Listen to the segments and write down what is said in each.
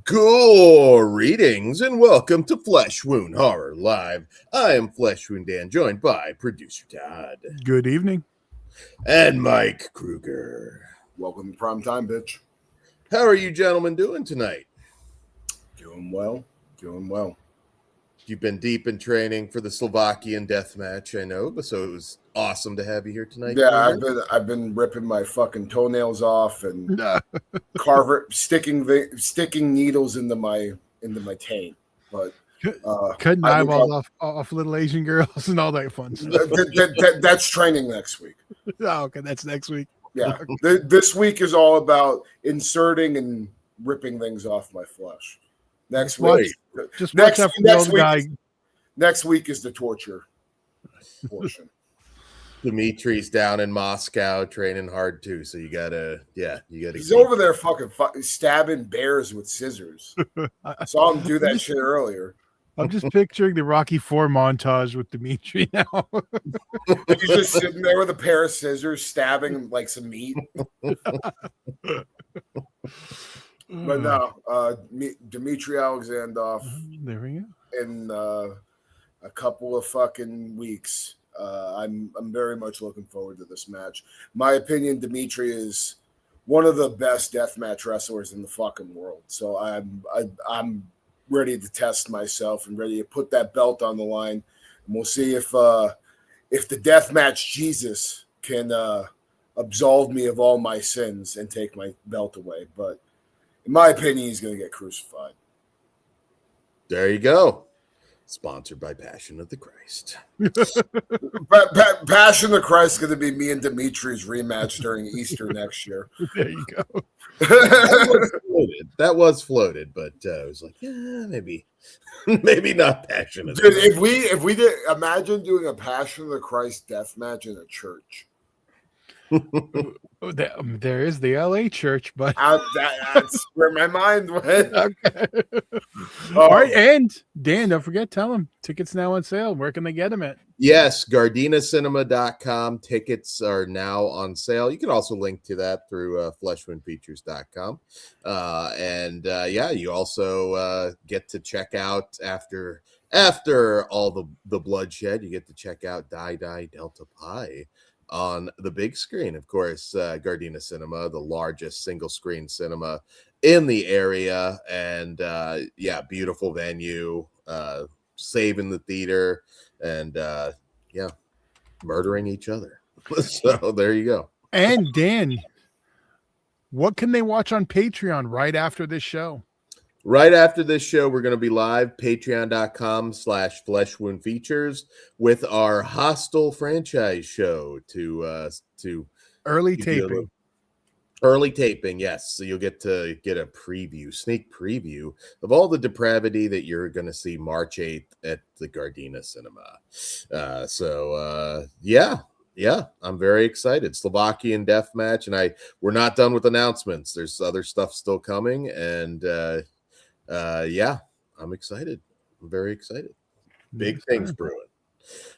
Greetings and welcome to Flesh Wound Horror Live. I am Flesh Wound Dan, joined by producer Todd. Good evening. And Mike Kruger. Welcome to prime time, bitch. How are you gentlemen doing tonight? Doing well. You've been deep in training for the Slovakian death match, I know, so it was awesome to have you here tonight. Yeah, I've been ripping my fucking toenails off and sticking needles into my taint. But cutting eyeballs off little Asian girls and all that fun stuff. That's training next week. Oh, okay, that's next week. Yeah, this week is all about inserting and ripping things off my flesh. Next week is the torture portion. Dimitri's down in Moscow training hard too, so you gotta. He's over there fucking stabbing bears with scissors. I saw him do that shit earlier. I'm just picturing the Rocky IV montage with Dimitri now. He's just sitting there with a pair of scissors, stabbing like some meat. But no, Dmitry Alexandrov. There we go. In a couple of fucking weeks. I'm very much looking forward to this match. My opinion, Dmitry is one of the best deathmatch wrestlers in the fucking world. So I'm ready to test myself and ready to put that belt on the line. And we'll see if the deathmatch Jesus can absolve me of all my sins and take my belt away. But in my opinion, he's going to get crucified. There you go. Sponsored by Passion of the Christ. Passion of the Christ is going to be me and Dimitri's rematch during Easter next year. There you go. That was floated, but I was like, yeah, maybe not Passion of the Christ. If we did, imagine doing a Passion of the Christ death match in a church. There is the LA church, but that's where my mind went. Okay. All right, and Dan, don't forget, tell them tickets now on sale. Where can they get them at? Yes, GardenaCinema.com. Tickets are now on sale. You can also link to that through fleshwoundfeatures.com. You also get to check out after all the bloodshed. You get to check out Die Delta Pi on the big screen. Of course, Gardena Cinema, the largest single screen cinema in the area, and beautiful venue, saving the theater, and murdering each other. So there you go. And Dan, what can they watch on Patreon right after this show? Right after this show, we're going to be live, patreon.com/fleshwoundfeatures with our Hostile franchise show to early taping. Early taping, yes. So you'll get a sneak preview of all the depravity that you're going to see March 8th at the Gardena Cinema. I'm very excited. Slovakian death match, and we're not done with announcements. There's other stuff still coming, and I'm excited. I'm very excited. Big things brewing.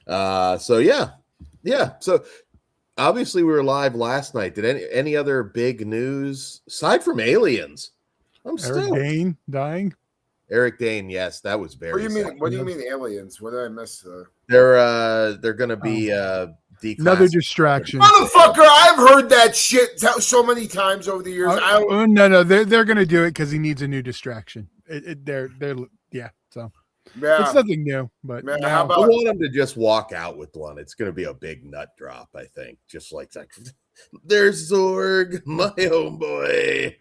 So obviously we were live last night. Did any other big news aside from aliens? Eric Dane dying. Eric Dane, yes, that was very. What do you mean aliens? What did I miss? They're gonna be another distraction. Motherfucker, I've heard that shit so many times over the years. No, they're gonna do it because he needs a new distraction. It's nothing new, but how about I want him to just walk out with one. It's gonna be a big nut drop, I think. Just like that. There's Zorg, my homeboy.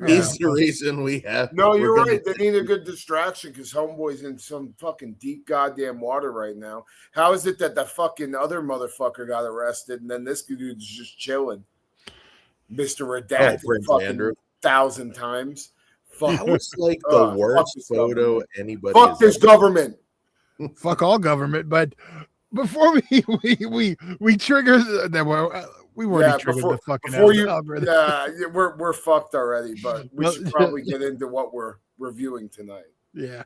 He's the reason we have. No, you're right. They need a good distraction because homeboy's in some fucking deep goddamn water right now. How is it that the fucking other motherfucker got arrested and then this dude's just chilling? Mr. Redacted fucking Andrew. 1,000 times. That was like the worst photo anybody. Fuck this government. Fuck all government. But before we trigger that, we weren't triggered the fucking algorithm. Yeah, we're fucked already. But we should probably get into what we're reviewing tonight. Yeah.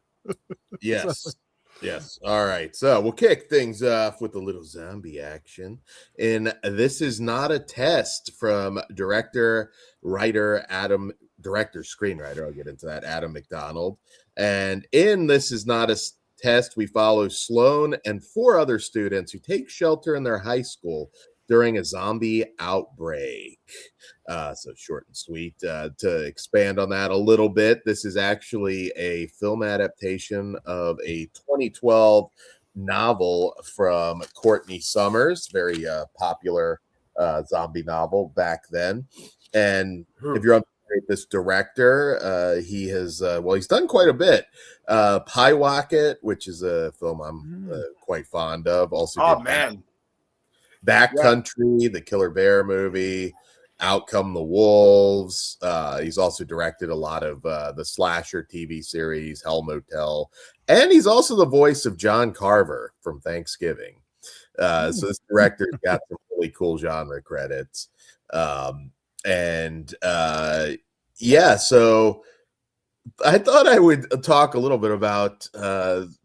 Yes. Yes. All right. So we'll kick things off with a little zombie action. And this is not a test from director, writer Adam director screenwriter. I'll get into that. Adam McDonald. And in This Is Not a Test, we follow Sloan and 4 other students who take shelter in their high school during a zombie outbreak. So short and sweet. To expand on that a little bit, this is actually a film adaptation of a 2012 novel from Courtney Summers, very popular zombie novel back then. And if you're on this director, he has he's done quite a bit. Pyewacket, which is a film I'm quite fond of. Also, Backcountry, the Killer Bear movie, Out Come the Wolves. He's also directed a lot of the slasher TV series, Hell Motel, and he's also the voice of John Carver from Thanksgiving. So this director's got some really cool genre credits. So I thought I would talk a little bit about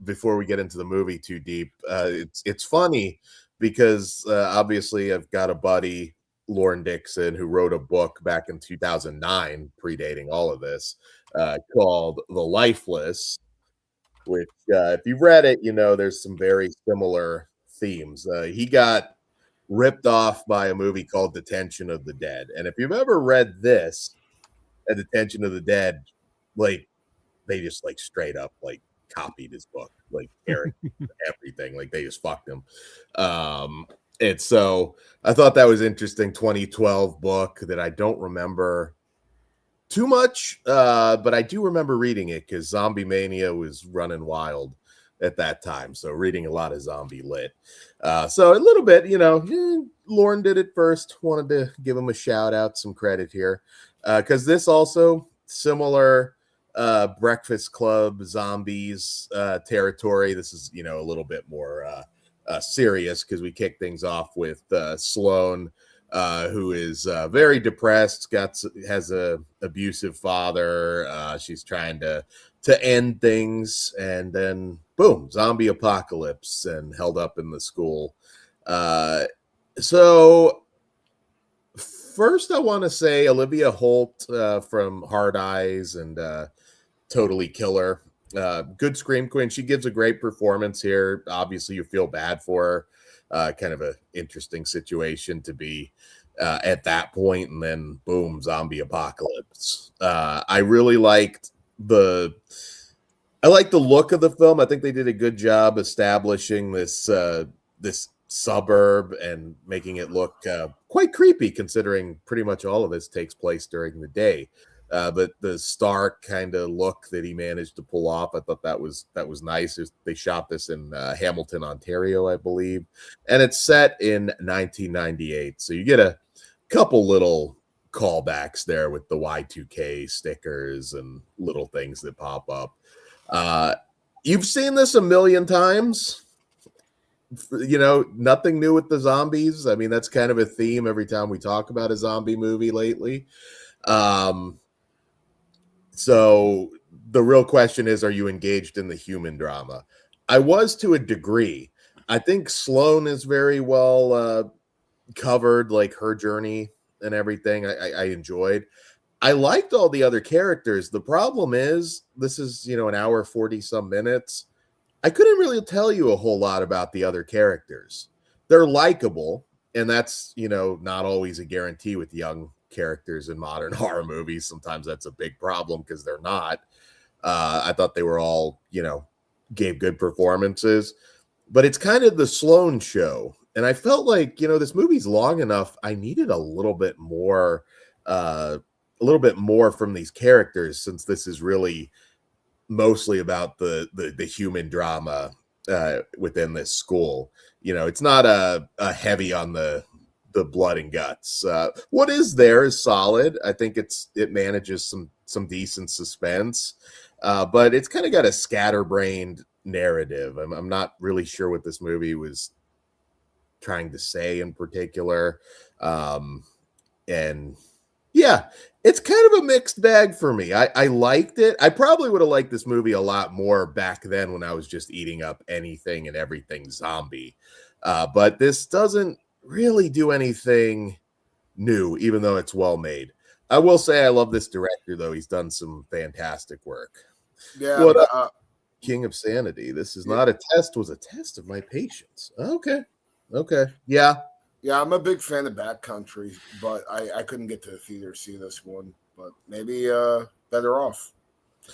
before we get into the movie too deep. It's funny because obviously I've got a buddy, Lauren Dixon, who wrote a book back in 2009, predating all of this, called The Lifeless, which if you've read it, you know there's some very similar themes. He got ripped off by a movie called Detention of the Dead. And if you've ever read this, A Detention of the Dead, like they just like straight up like copied his book, like Eric, everything, like they just fucked him. And so I thought that was interesting. 2012 book that I don't remember too much, but I do remember reading it because Zombie Mania was running wild at that time. So reading a lot of zombie lit. So a little bit, Lauren did it first. Wanted to give him a shout out, some credit here. Because this also similar Breakfast Club zombies territory. This is, a little bit more serious because we kick things off with Sloan, who is very depressed, has a abusive father. She's trying to end things, and then boom, zombie apocalypse and held up in the school. So first I want to say Olivia Holt from Hard Eyes and Totally Killer. Good scream queen. She gives a great performance here. Obviously you feel bad for her. Kind of an interesting situation to be at that point, and then boom, zombie apocalypse. I really liked the look of the film. I think they did a good job establishing this suburb and making it look quite creepy, considering pretty much all of this takes place during the day. But the stark kind of look that he managed to pull off, I thought that was nice. They shot this in Hamilton, Ontario, I believe, and it's set in 1998. So you get a couple little callbacks there with the Y2K stickers and little things that pop up. You've seen this a million times. Nothing new with the zombies. I mean, that's kind of a theme every time we talk about a zombie movie lately. So the real question is, are you engaged in the human drama? I was to a degree. I think Sloan is very well covered, like her journey and everything. I enjoyed. I liked all the other characters. The problem is, this is, an hour, 40 some minutes. I couldn't really tell you a whole lot about the other characters. They're likable, and that's, not always a guarantee with young characters in modern horror movies. Sometimes that's a big problem because they're not. I thought they were all, gave good performances, but it's kind of the Sloan show. And I felt like, this movie's long enough. I needed a little bit more from these characters, since this is really mostly about the human drama within this school. It's not a heavy on the blood and guts. What is there is solid. I think it manages some decent suspense, but it's kind of got a scatterbrained narrative. I'm not really sure what this movie was trying to say in particular. And yeah, it's kind of a mixed bag for me. I liked it. I probably would have liked this movie a lot more back then when I was just eating up anything and everything zombie. But this doesn't really do anything new, even though it's well made. I will say I love this director, though. He's done some fantastic work. Yeah. What up, King of Sanity? This is not a test, was a test of my patience. Okay. Yeah. Yeah, I'm a big fan of Backcountry, but I couldn't get to the theater to see this one. But maybe better off.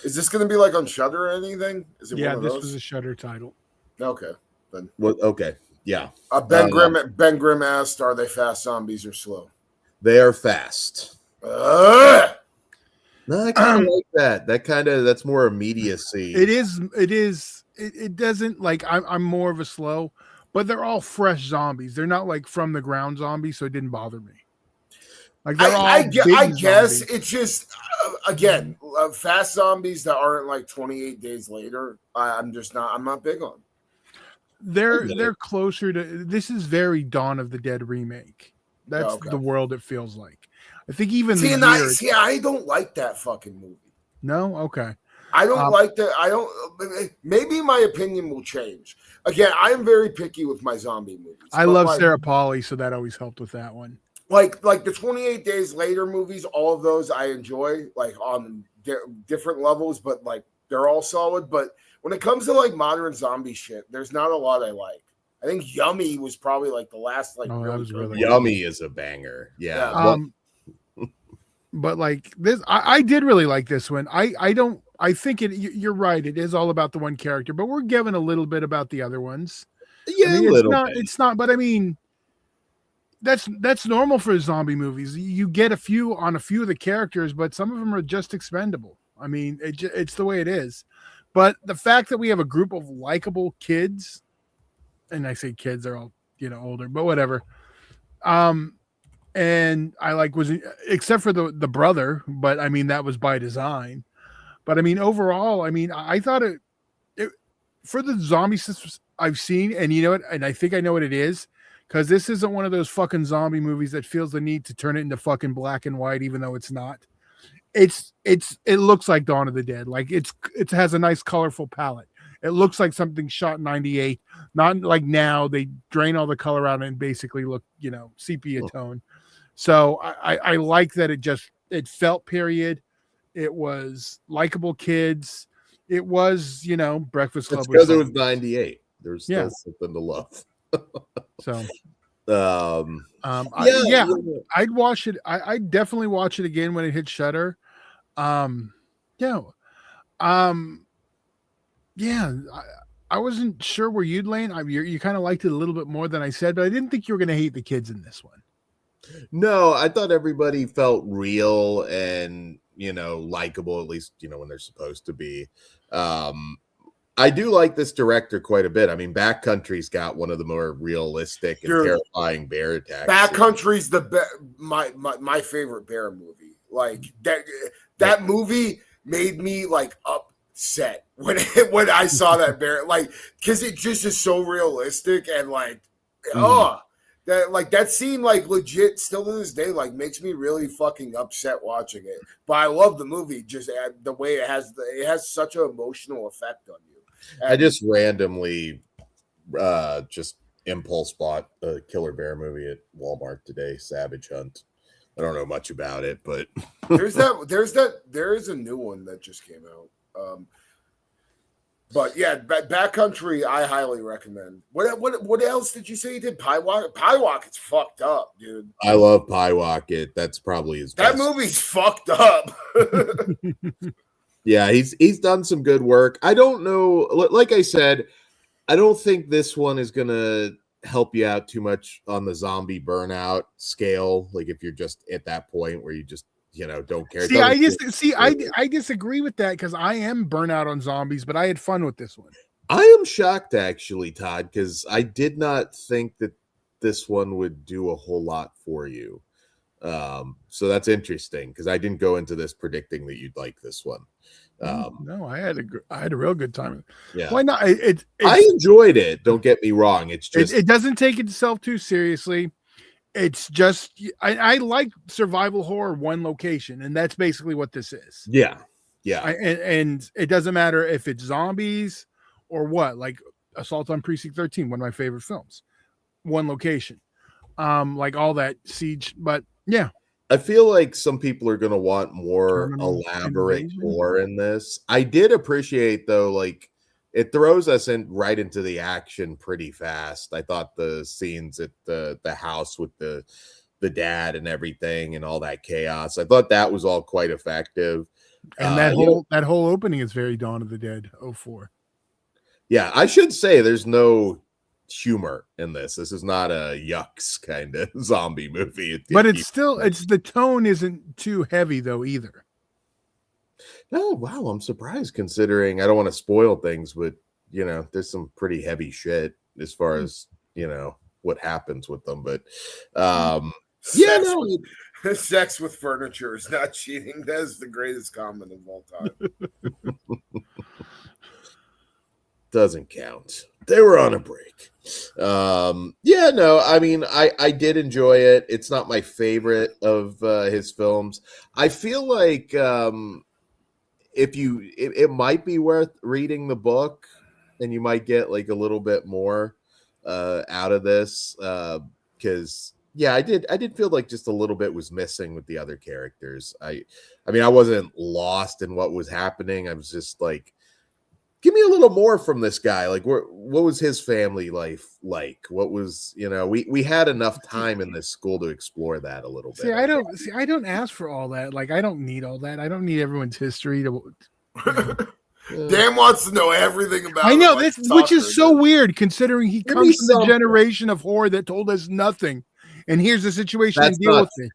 Is this going to be like on Shudder or anything? Is it one of this those? was a Shudder title. Okay. Then. Okay. Yeah. Ben Grimm asked, "Are they fast zombies or slow?" They are fast. Uh! No, I kind of like that. That's more immediacy. It is. It doesn't like. I'm more of a slow, but they're all fresh zombies. They're not like from the ground zombies, so it didn't bother me. Like I guess it's just again fast zombies that aren't like 28 days later. I'm not big on. They're closer to. This is very Dawn of the Dead remake. That's the world it feels like. I think even I don't like that fucking movie. No, okay. I don't like that. I don't. Maybe my opinion will change. Again, I am very picky with my zombie movies. I love Sarah Polley, so that always helped with that one. Like the 28 Days Later movies, all of those I enjoy, like on different levels, but like they're all solid. But when it comes to like modern zombie shit, there's not a lot I like. I think Yummy was probably like the last like. Really Yummy is a banger. Yeah. But like this, I did really like this one. I think you're right. It is all about the one character, but we're given a little bit about the other ones. Yeah, it's not. But I mean, that's normal for zombie movies. You get a few of the characters, but some of them are just expendable. I mean, it's the way it is. But the fact that we have a group of likable kids, and I say kids, they're all older, but whatever. And I was except for the brother, but I mean that was by design. But I mean overall, I mean I thought it for the zombie systems I've seen, and you know what, and I think I know what it is. Because this isn't one of those fucking zombie movies that feels the need to turn it into fucking black and white, even though it's not. It looks like Dawn of the Dead. Like it has a nice colorful palette. It looks like something shot in 98. Not like now they drain all the color out and basically look, sepia tone. So I like that it felt period. It was likable kids. It was, Breakfast Club. It's because it was 98. There's still something to love. So I'd watch it. I'd definitely watch it again when it hits Shudder. I wasn't sure where you'd land. You kind of liked it a little bit more than I said, but I didn't think you were going to hate the kids in this one. No, I thought everybody felt real and likable, at least when they're supposed to be. I do like this director quite a bit. I mean, Backcountry's got one of the more realistic and terrifying bear attacks. Backcountry's my favorite bear movie. Like that movie made me like upset when I saw that bear, like because it just is so realistic and like that scene like legit still to this day like makes me really fucking upset watching it. But I love the movie just the way it has such an emotional effect on you. And I just randomly just impulse bought a Killer Bear movie at Walmart today, Savage Hunt. I don't know much about it, but there is a new one that just came out. But yeah, Backcountry I highly recommend. What else did you say you did? Piewok, it's fucked up, dude. I love Piewok. That's probably his best. That movie's fucked up. Yeah, he's done some good work. I don't know. Like I said, I don't think this one is going to help you out too much on the zombie burnout scale. Like if you're just at that point where you just, don't care. I disagree with that because I am burnout on zombies, but I had fun with this one. I am shocked actually, Todd, because I did not think that this one would do a whole lot for you. So that's interesting because I didn't go into this predicting that you'd like this one. No, I had a real good time. Yeah, why not? I enjoyed it. Don't get me wrong. It's just it doesn't take itself too seriously. It's just I like survival horror one location, and that's basically what this is. Yeah. And it doesn't matter if it's zombies or what. Like Assault on Precinct 13, one of my favorite films. One location, like all that siege. But yeah, I feel like some people are going to want more Terminal elaborate invasion. gore in this. I did appreciate though, like it throws us in right into the action pretty fast. I thought the scenes at the house with the dad and everything and all that chaos, I thought that was all quite effective. And that You know, whole opening is very Dawn of the Dead 04. yeah, I should say there's no humor in this. This is not a yucks kind of zombie movie. But it's still the tone isn't too heavy though either. Oh wow, I'm surprised considering I don't want to spoil things, but you know, there's some pretty heavy shit as far as, you know, what happens with them. But yeah, Sex, no, with, sex with furniture is not cheating. That is the greatest comment of all time. doesn't count. They were on a break. Yeah, no, I mean, I did enjoy it. It's not my favorite of his films. I feel like it might be worth reading the book, and you might get like a little bit more out of this. Because yeah, I did feel like just a little bit was missing with the other characters. I mean, I wasn't lost in what was happening. I was just like, give me a little more from this guy. Like, what was his family life like? What was, you know, we had enough time in this school to explore that a little bit. I don't ask for all that. Like, I don't need all that. I don't need everyone's history to. Dan wants to know everything about. I know this, which is so weird considering he comes from the generation of horror that told us nothing, and here's the situation and deal with it.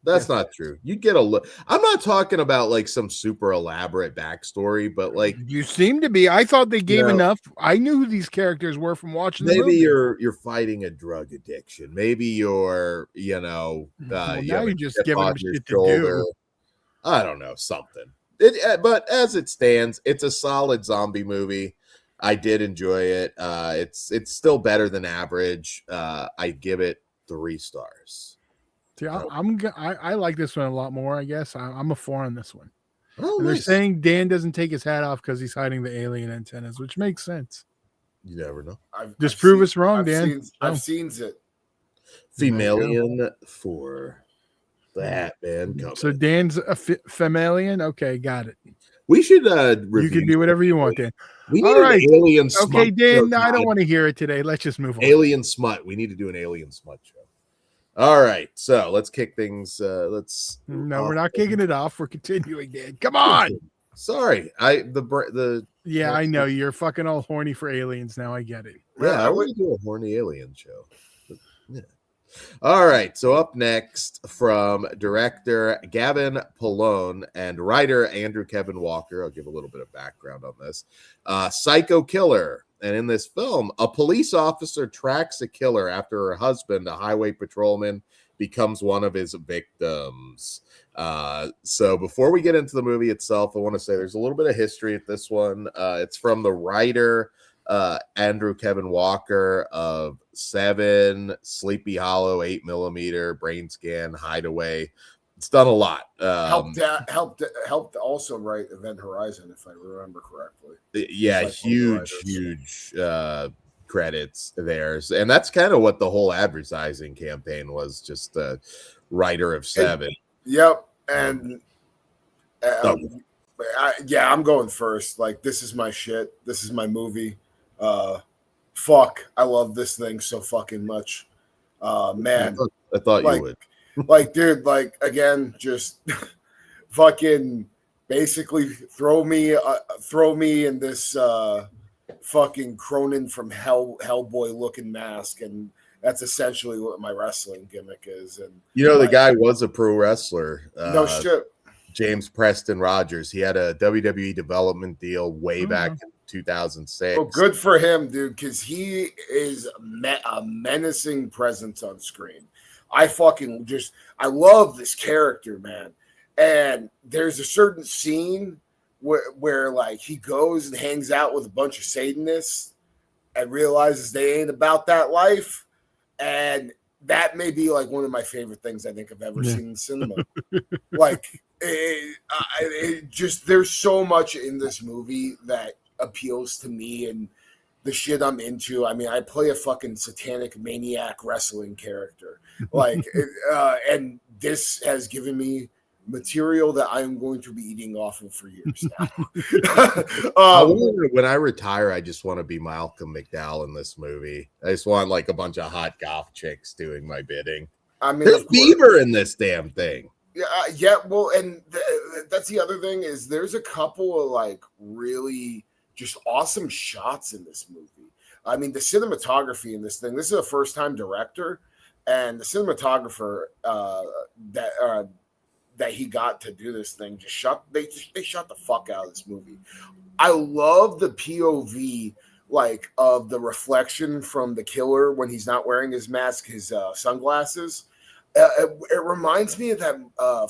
That's not true. You get a look. I'm not talking about like some super elaborate backstory, but like you seem to be. I thought they gave enough. I knew who these characters were from watching. Maybe you're fighting a drug addiction. Maybe you're, you know, now you're just giving them shit shoulder. to do. I don't know, something. But as it stands, it's a solid zombie movie. I did enjoy it. It's still better than average. I give it 3 stars. See, I like this one a lot more. I guess I'm a 4 on this one. Oh, they're saying Dan doesn't take his hat off because he's hiding the alien antennas, which makes sense. You never know. Just prove us wrong, Dan. I've seen it. Femalian for that man. Coming. So Dan's a femalian. Okay, got it. We should you can do whatever you want, Dan. We need an alien smut. Okay, Dan, I don't want to hear it today. Let's just move on. Alien smut. We need to do an alien smut show. All right, so let's kick things. No, we're not kicking it off. We're continuing, Dan. Come on. Sorry, Yeah, I know you're fucking all horny for aliens now. I get it. Yeah, I want to do a horny alien show. Yeah. All right, so up next from director Gavin Polone and writer Andrew Kevin Walker. I'll give a little bit of background on this. Psycho Killer. And in this film, a police officer tracks a killer after her husband, a highway patrolman, becomes one of his victims. So before we get into the movie itself, I want to say there's a little bit of history at this one. It's from the writer Andrew Kevin Walker of 7, Sleepy Hollow, 8mm, Brain Scan, Hideaway. It's done a lot. Helped also write Event Horizon, if I remember correctly. Yeah, huge credits there. And that's kind of what the whole advertising campaign was, just a writer of 7. Yep. And I'm going first. Like, this is my shit. This is my movie. Fuck, I love this thing so fucking much. Man. I thought you would. Like, dude, like, again, just fucking basically throw me in this fucking Cronin from Hellboy looking mask, and that's essentially what my wrestling gimmick is. And you know, the guy was a pro wrestler. No shit. James Preston Rogers. He had a WWE development deal way back in 2006. Well, good for him, dude, because he is a menacing presence on screen. I love this character, man. And there's a certain scene where like he goes and hangs out with a bunch of Satanists and realizes they ain't about that life. And that may be like one of my favorite things I think I've ever seen in cinema. Like, it just, there's so much in this movie that appeals to me. And the shit I'm into. I mean, I play a fucking satanic maniac wrestling character, like, and this has given me material that I'm going to be eating off of for years now. When I retire, I just want to be Malcolm McDowell in this movie. I just want like a bunch of hot goth chicks doing my bidding. I mean, there's Bieber in this damn thing. Yeah. Well, and that's the other thing is there's a couple of like really just awesome shots in this movie. I mean, the cinematography in this thing. This is a first-time director, and the cinematographer that he got to do this thing just shot. They shot the fuck out of this movie. I love the POV like of the reflection from the killer when he's not wearing his mask, his sunglasses. It reminds me of that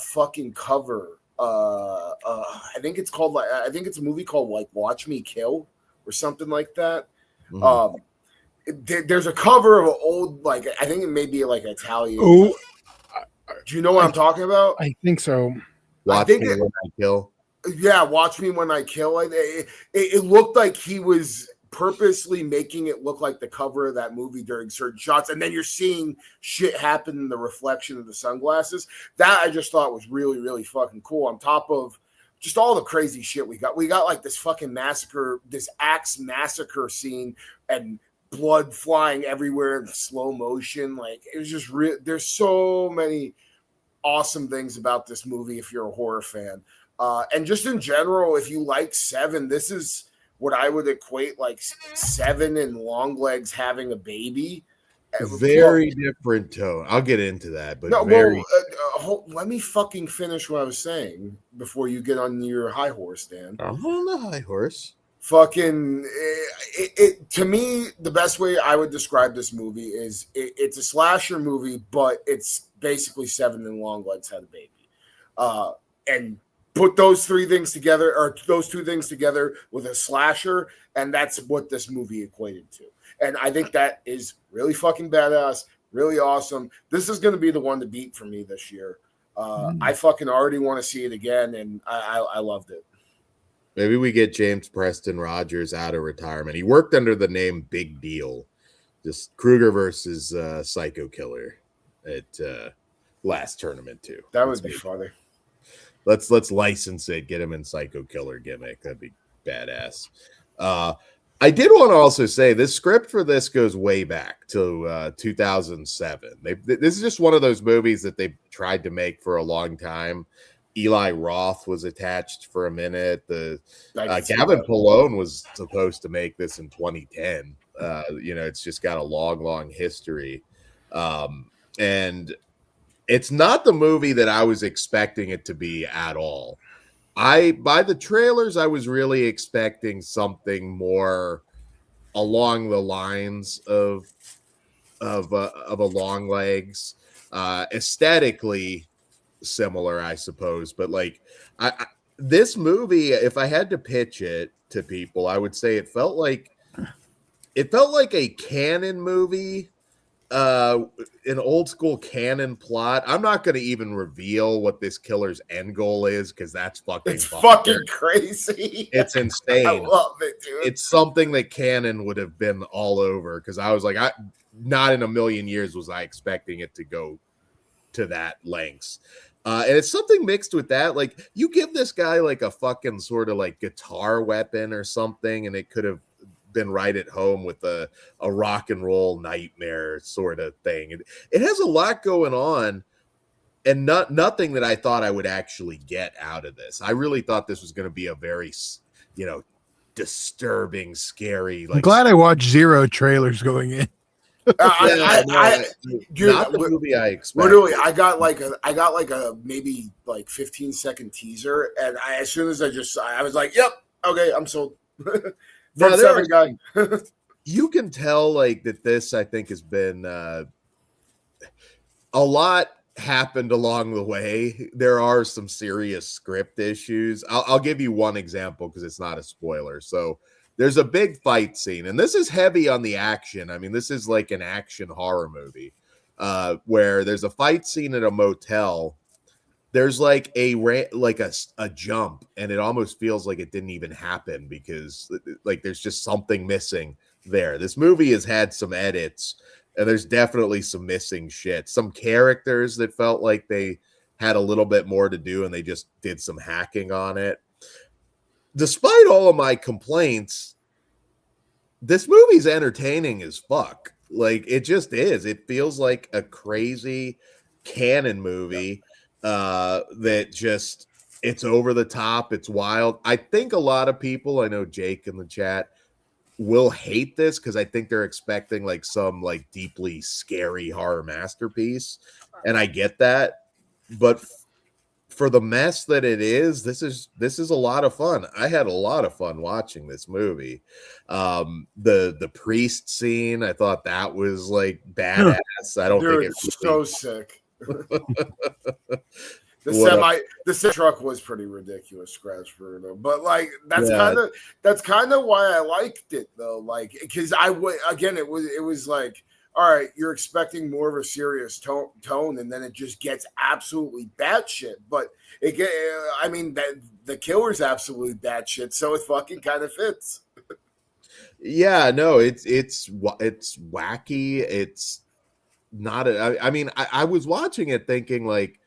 fucking cover. I think it's called like I think it's a movie called like Watch Me Kill or something like that. Mm-hmm. There's a cover of an old like I think it may be like Italian. Oh, do you know what I'm talking about? I think so. Watch Me When I Kill. Yeah, Watch Me When I Kill. It looked like he was purposely making it look like the cover of that movie during certain shots, and then you're seeing shit happen in the reflection of the sunglasses. That I just thought was really, really fucking cool. On top of just all the crazy shit we got like this fucking massacre, this axe massacre scene, and blood flying everywhere in slow motion. Like it was just real. There's so many awesome things about this movie if you're a horror fan, and just in general, if you like Seven, this is what I would equate like Seven and Longlegs having a baby. Very different tone. I'll get into that, but let me fucking finish what I was saying before you get on your high horse, Dan. I'm on the high horse. Fucking, to me, the best way I would describe this movie is it's a slasher movie, but it's basically Seven and Longlegs had a baby. And put those two things together with a slasher, and that's what this movie equated to. And I think that is really fucking badass, really awesome. This is going to be the one to beat for me this year. I fucking already want to see it again, and I loved it. Maybe we get James Preston Rogers out of retirement. He worked under the name Big Deal. Just Krueger versus Psycho Killer at last tournament too. That would be funny. Let's license it, get him in Psycho Killer gimmick. That'd be badass. I did want to also say this script for this goes way back to 2007. This is just one of those movies that they've tried to make for a long time. Eli Roth was attached for a minute. Gavin Polone was supposed to make this in 2010. It's just got a long history. And it's not the movie that I was expecting it to be at all. By the trailers, I was really expecting something more along the lines of a Longlegs, aesthetically similar, I suppose. But like, this movie, if I had to pitch it to people, I would say it felt like a canon movie. An old school canon plot. I'm not going to even reveal what this killer's end goal is because that's fucking crazy. It's insane. I love it, dude. It's something that canon would have been all over because I was like, not in a million years was I expecting it to go to that lengths. And it's something mixed with that. Like you give this guy like a fucking sort of like guitar weapon or something, and it could have been right at home with a rock and roll nightmare sort of thing. It has a lot going on, and nothing that I thought I would actually get out of this. I really thought this was going to be a very, disturbing, scary. Like, I'm glad I watched zero trailers going in. Dude, not the movie I expected. Literally, I got like a maybe like 15-second teaser, and as soon as I was like, "Yep, okay, I'm sold." You can tell like that this I think has been a lot happened along the way. There are some serious script issues. I'll give you one example because it's not a spoiler. So there's a big fight scene, and this is heavy on the action. I mean, this is like an action horror movie where there's a fight scene at a motel. There's like a jump, and it almost feels like it didn't even happen because like there's just something missing there. This movie has had some edits, and there's definitely some missing shit. Some characters that felt like they had a little bit more to do, and they just did some hacking on it. Despite all of my complaints, this movie's entertaining as fuck. Like, it just is. It feels like a crazy canon movie that just, it's over the top, it's wild. I think a lot of people, I know Jake in the chat, will hate this because I think they're expecting like some like deeply scary horror masterpiece, and I get that, but for the mess that it is, this is a lot of fun. I had a lot of fun watching this movie. The priest scene, I thought that was like badass. I don't think it's so sick. The semi truck was pretty ridiculous, scratch for them, but like that's kind of why I liked it though. Like, because it was like, all right, you're expecting more of a serious tone, and then it just gets absolutely batshit. But the killer's absolutely batshit, so it fucking kind of fits. Yeah, no, it's wacky. It's not. I was watching it thinking like,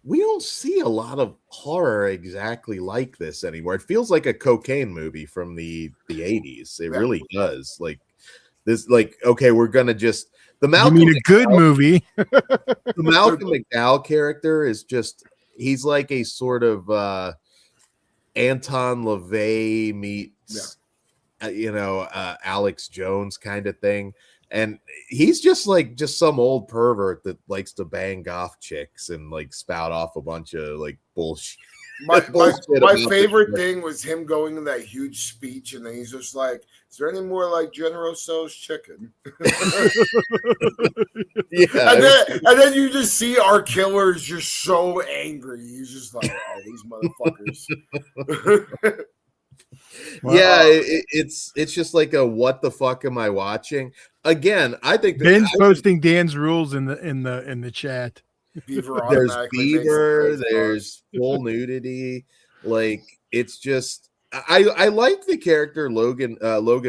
we don't see a lot of horror exactly like this anymore. It feels like a cocaine movie from the 80s. It really does. Like this, like, okay, we're gonna just Malcolm movie. The Malcolm McDowell character is just, he's like a sort of Anton LaVey meets Alex Jones kind of thing. And he's just some old pervert that likes to bang goth chicks and like spout off a bunch of like bullshit. My favorite thing was him going to that huge speech, and then he's just like, "Is there any more like General Tso's chicken?" Yeah, and then you just see our killer is just so angry. He's just like, "Oh, these motherfuckers." Yeah, it's just like a what the fuck am I watching? Again, I think Ben's posting Dan's rules in the chat. There's beaver, there's full nudity. Like, it's just, I like the character Logan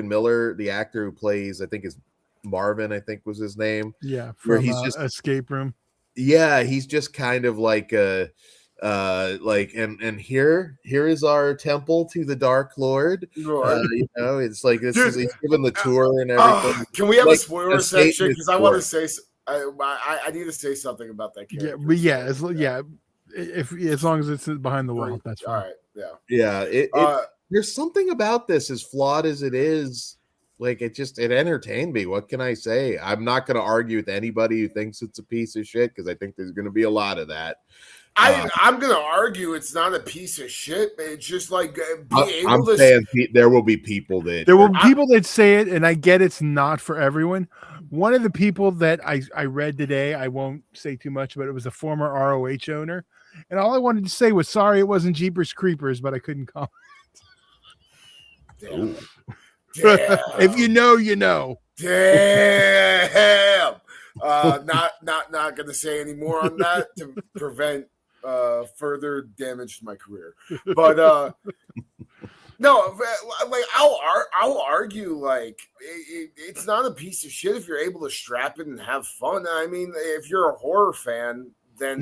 Miller, the actor who plays, I think is Marvin, I think was his name. Yeah, from he's just Escape Room. Yeah, he's just kind of like a and here is our temple to the Dark Lord. It's like this. He's given the tour and everything. Can we have a spoiler section? Because I want to say, I need to say something about that character. Yeah, but if as long as it's behind the wall, that's fine. All right, yeah. There's something about this, as flawed as it is. Like, it entertained me. What can I say? I'm not going to argue with anybody who thinks it's a piece of shit, because I think there's going to be a lot of that. I'm going to argue it's not a piece of shit, but it's just like saying there will be people that say it, and I get it's not for everyone. One of the people that I read today, I won't say too much, but it was a former ROH owner, and all I wanted to say was, sorry it wasn't Jeepers Creepers, but I couldn't comment. Damn. If you know, you know. Damn. Not going to say any more on that to prevent further damage to my career, but no, like I'll argue like it's not a piece of shit if you're able to strap it and have fun. I mean, if you're a horror fan, then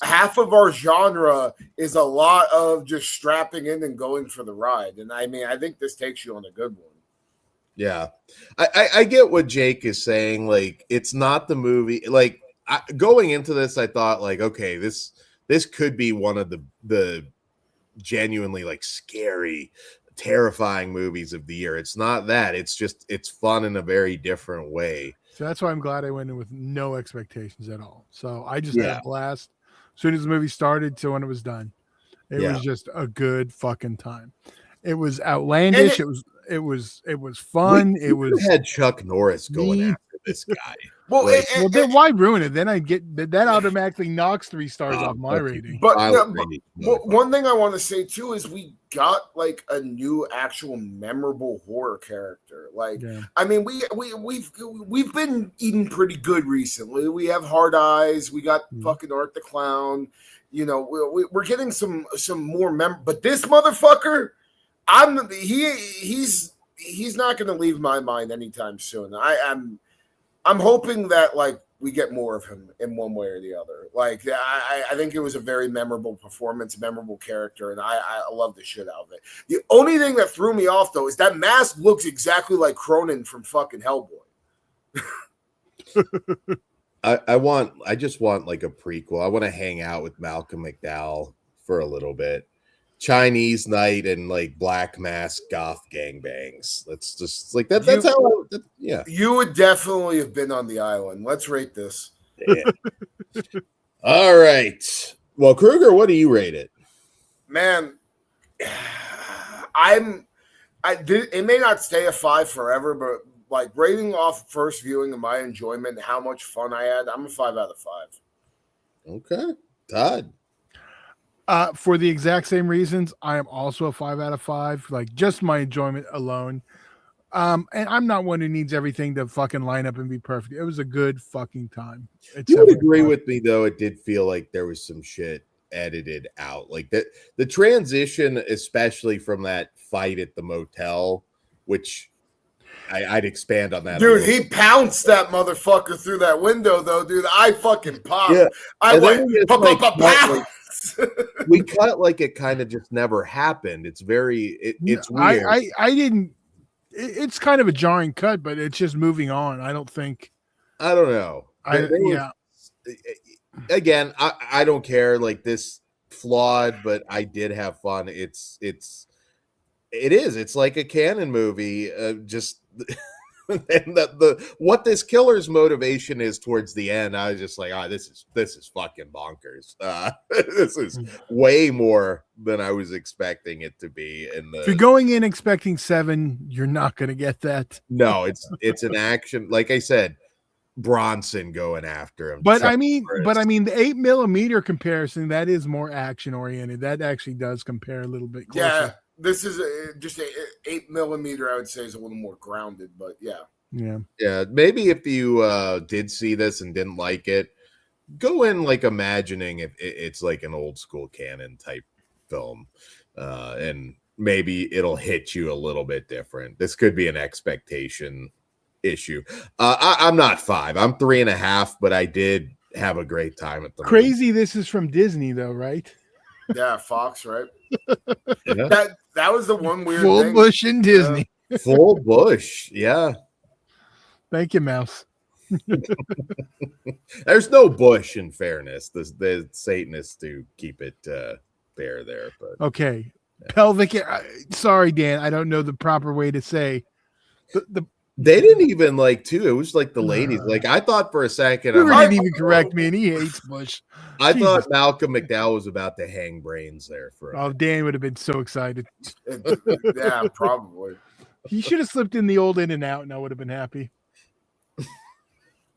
half of our genre is a lot of just strapping in and going for the ride, and I mean, I think this takes you on a good one. Yeah, I get what Jake is saying. Like, it's not the movie. Like, going into this, I thought like, okay, this could be one of the genuinely like scary, terrifying movies of the year. It's not that. It's fun in a very different way. So that's why I'm glad I went in with no expectations at all. So I just had a blast as soon as the movie started to when it was done. It was just a good fucking time. It was outlandish. It was fun. It was had Chuck Norris going after this guy. Well, then why ruin it? Then I get that automatically knocks 3 stars off my rating. But one thing I want to say too is we got like a new actual memorable horror character. Like, I mean, we've been eating pretty good recently. We have Hard Eyes. We got fucking Art the Clown. You know, we're getting some more but this motherfucker, he's he's not going to leave my mind anytime soon. I'm hoping that like we get more of him in one way or the other. Like I think it was a very memorable performance, memorable character, and I love the shit out of it. The only thing that threw me off though is that mask looks exactly like Cronin from fucking Hellboy. I just want like a prequel. I want to hang out with Malcolm McDowell for a little bit. Chinese night and like black mask goth gangbangs. That's just like that. That's yeah. You would definitely have been on the island. Let's rate this. Yeah. All right. Well, Kruger, what do you rate it? Man, it may not stay a 5 forever, but like rating off first viewing of my enjoyment and how much fun I had, I'm a 5 out of 5. Okay. Todd. For the exact same reasons, I am also a 5 out of 5. Like just my enjoyment alone. And I'm not one who needs everything to fucking line up and be perfect. It was a good fucking time. You would agree with me though. It did feel like there was some shit edited out, like that. The transition, especially from that fight at the motel, which I'd expand on that. Dude, he pounced that motherfucker through that window, though, dude. I fucking popped. Yeah. I went, we cut like it kind of just never happened. It's very, it's weird. I didn't, it's kind of a jarring cut, but it's just moving on. I don't know. Again, I don't care. Like this flawed, but I did have fun. It's like a canon movie. Just and what this killer's motivation is towards the end, I was just like, this is fucking bonkers. This is way more than I was expecting it to be. If you're going in expecting 7, you're not going to get that. No, it's an action. Like I said, Bronson going after him. But I mean, the 8mm comparison, that is more action oriented. That actually does compare a little bit closer. Yeah. This is just 8mm, I would say, is a little more grounded, but yeah. Maybe if you did see this and didn't like it, go in like imagining if it's like an old school canon type film, and maybe it'll hit you a little bit different. This could be an expectation issue. I'm not 5. I'm 3.5, but I did have a great time at the crazy. Movie. This is from Disney, though, right? Yeah, Fox, right? Yeah. That was the one weird full thing. Bush in Disney. Full Bush, yeah. Thank you, Mouse. There's no Bush, in fairness. The Satanists do keep it fair there, but okay. Yeah. Pelvic. Sorry, Dan. I don't know the proper way to say the. They didn't even like too. It was like the ladies. Like I thought for a second. He didn't even correct me, and he hates Bush. I thought Malcolm McDowell was about to hang brains there for. Dan would have been so excited. Yeah, probably. He should have slipped in the old In and Out, and I would have been happy.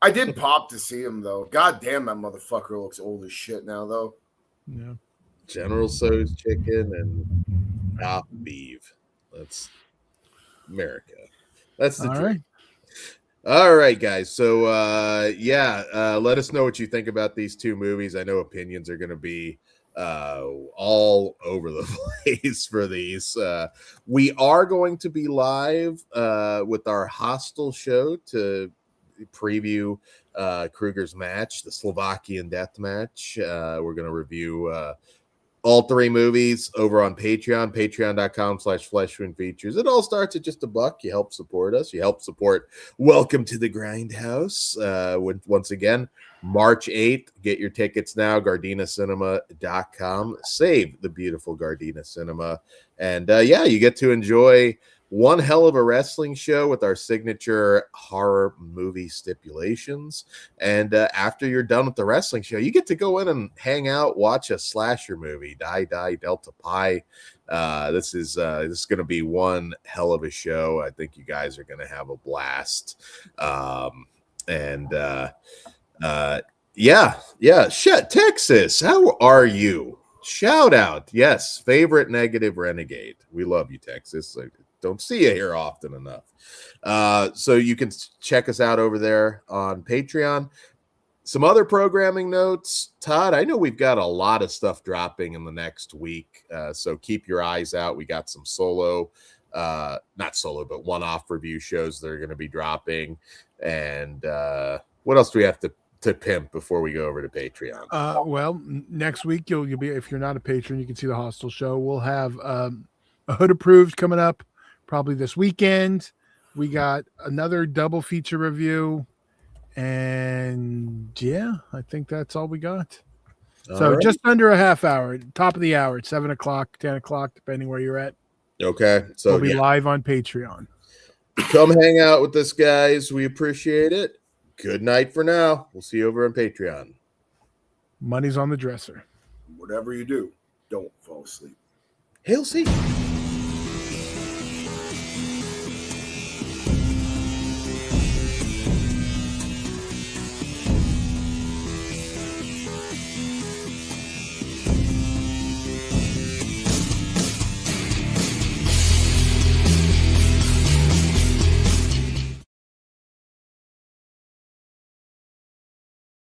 I did pop to see him though. God damn, that motherfucker looks old as shit now though. Yeah. General Tso's chicken and top beef. That's America. That's the truth. All right, guys. So, let us know what you think about these two movies. I know opinions are going to be all over the place for these. We are going to be live with our Hostel show to preview Kruger's match, the Slovakian death match. We're going to review all 3 movies over on patreon.com/fleshwoundfeatures. It all starts at just $1. You help support us. You help support Welcome to the Grindhouse. Once again, March 8th. Get your tickets now, GardenaCinema.com. Save the beautiful Gardena Cinema. And you get to enjoy one hell of a wrestling show with our signature horror movie stipulations. And after you're done with the wrestling show, you get to go in and hang out, watch a slasher movie, Die, Delta Pi. This is going to be one hell of a show. I think you guys are going to have a blast. Shit, Texas, how are you? Shout out. Yes, favorite negative renegade. We love you, Texas. Don't see you here often enough. So you can check us out over there on Patreon. Some other programming notes. Todd, I know we've got a lot of stuff dropping in the next week. So keep your eyes out. We got some solo not solo, but one-off review shows that are going to be dropping. And what else do we have to pimp before we go over to Patreon? Well, next week you'll be, if you're not a patron, you can see the Hostel show. We'll have a Hood Approved coming up probably this weekend. We got another double feature review, and yeah, I think that's all we got. So just under a half hour, top of the hour, at 7 o'clock, 10 o'clock, depending where you're at. Okay, so we'll be live on Patreon. Come hang out with us, guys. We appreciate it. Good night for now. We'll see you over on Patreon. Money's on the dresser. Whatever you do, don't fall asleep. Hail Caesar.